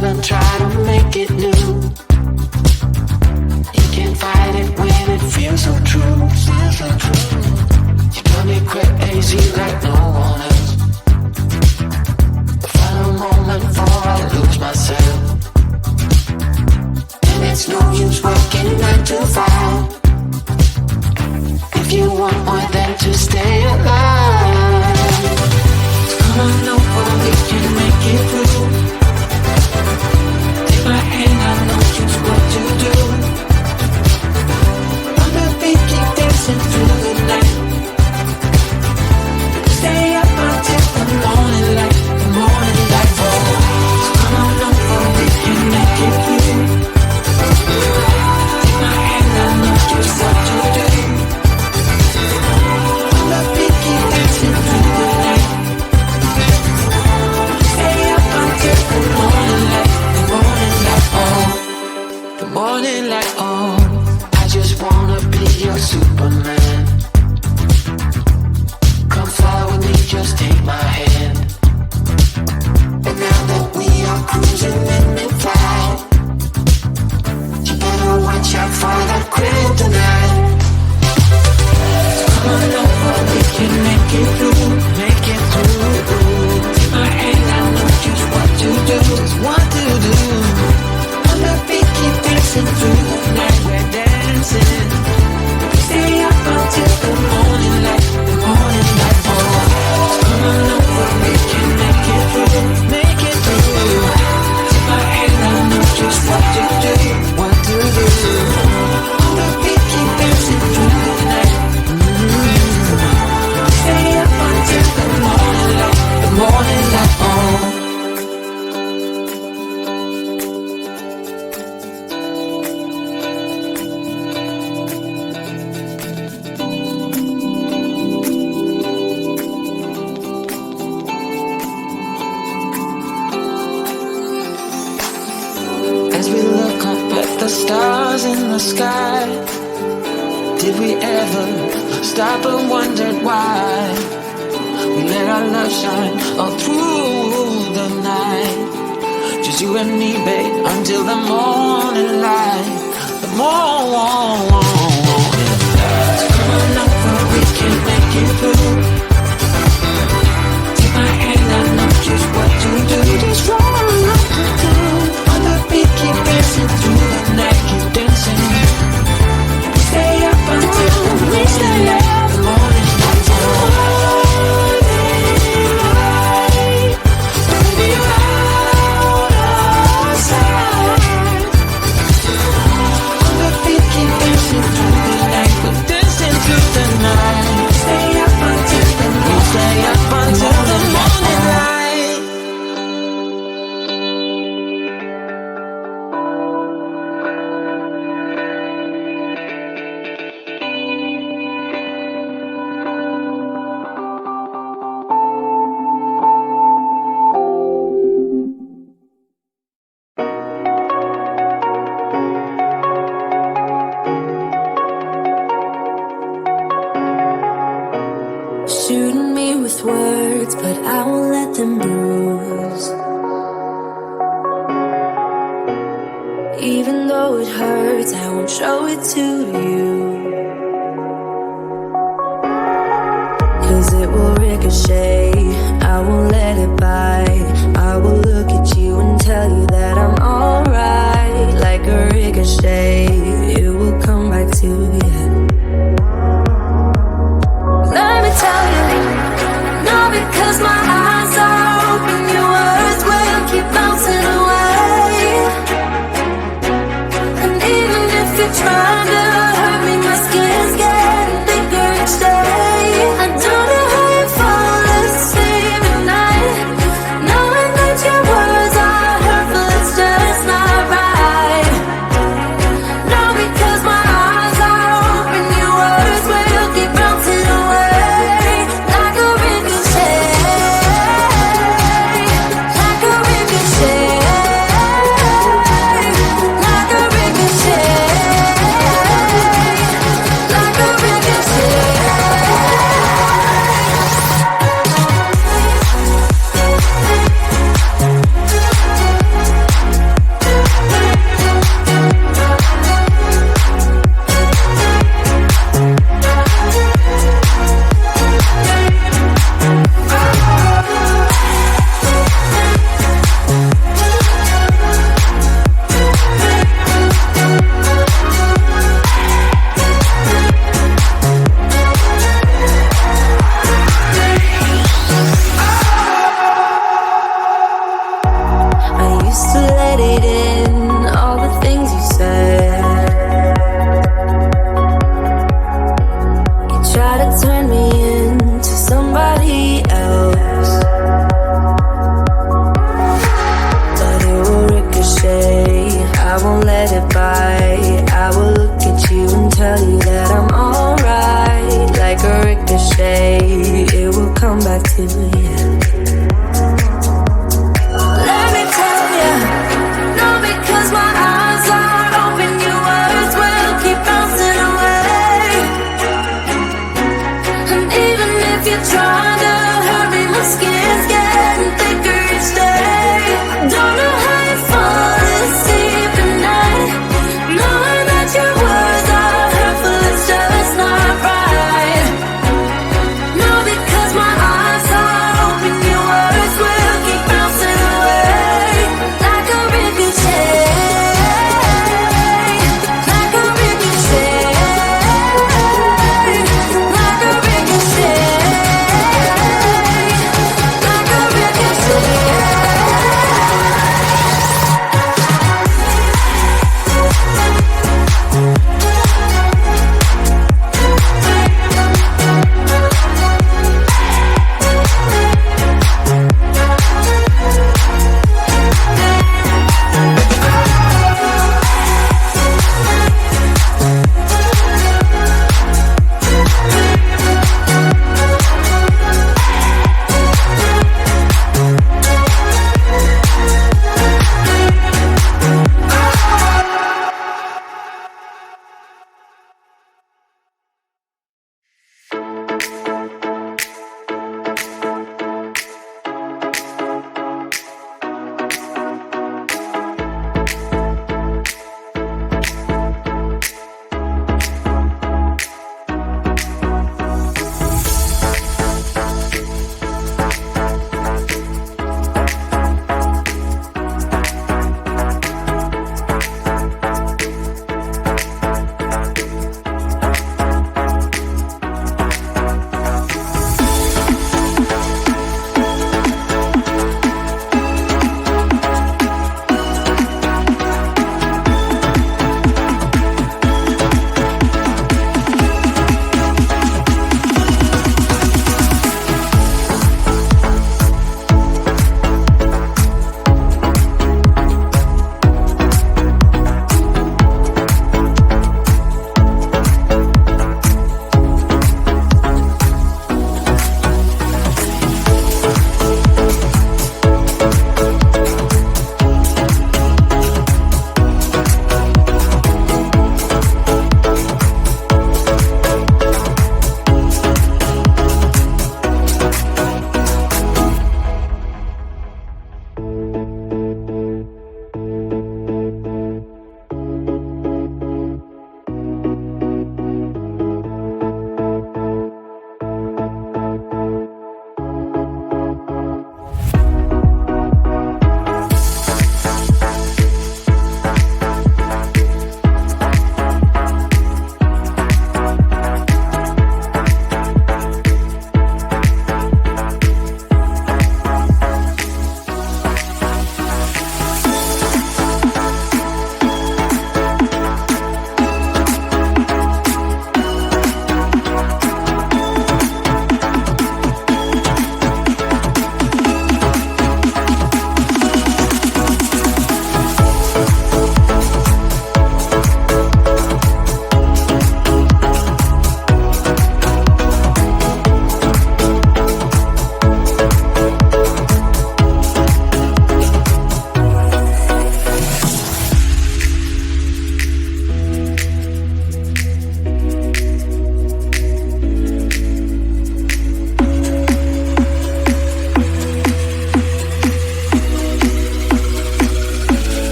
old and try to make it new. You can't fight it when it feels so true. You got me crazy like no one else. The final moment before I lose myself. And it's no use working 9 to 5 if you want more than to stay alive. Come on over, we can make it through. Take my hand, I know just what to do. On the beat, keep dancing through the night. Stay up until the morning light, the morning light. Oh, come on over, we can make it through. Take my hand, I know just what to do. On the beat, keep dancing through the night. Stay up until the morning light, the morning light. Oh, the morning light. Oh, I just wanna be your Superman. Come fly with me, just take my hand. And now that we are cruising in mid-flight, you better watch out for that kryptonite. Come on over, we can make it through, make it through. Take my hand, I know just what to do, just what to do. On the beat, keep dancing through the night, we're dancing. Stay up until the morning light, the morning light. Oh, come on over, we can make it through, make it through. Take my hand, I know just what to do, what to do. On the beat, keep dancing through the night. Stay up until the morning light, the morning light. Oh. As we look up at the stars in the sky, did we ever stop and wondered why we let our love shine all through the night? Just you and me, babe, until the morning light, the morning light. Come on over, we can make it through. Take my hand, I know just what to do, just what to do. On the beat, keep dancing through the night, keep dancing. Stay up until the morning light, the morning light. Baby, you're out of sight. On the beat, keep dancing through the night, we're dancing through the night. Stay up until the morning, stay up until the morning light. Shooting me with words, but I won't let them bruise. Even though it hurts, I won't show it to you. 'Cause it will ricochet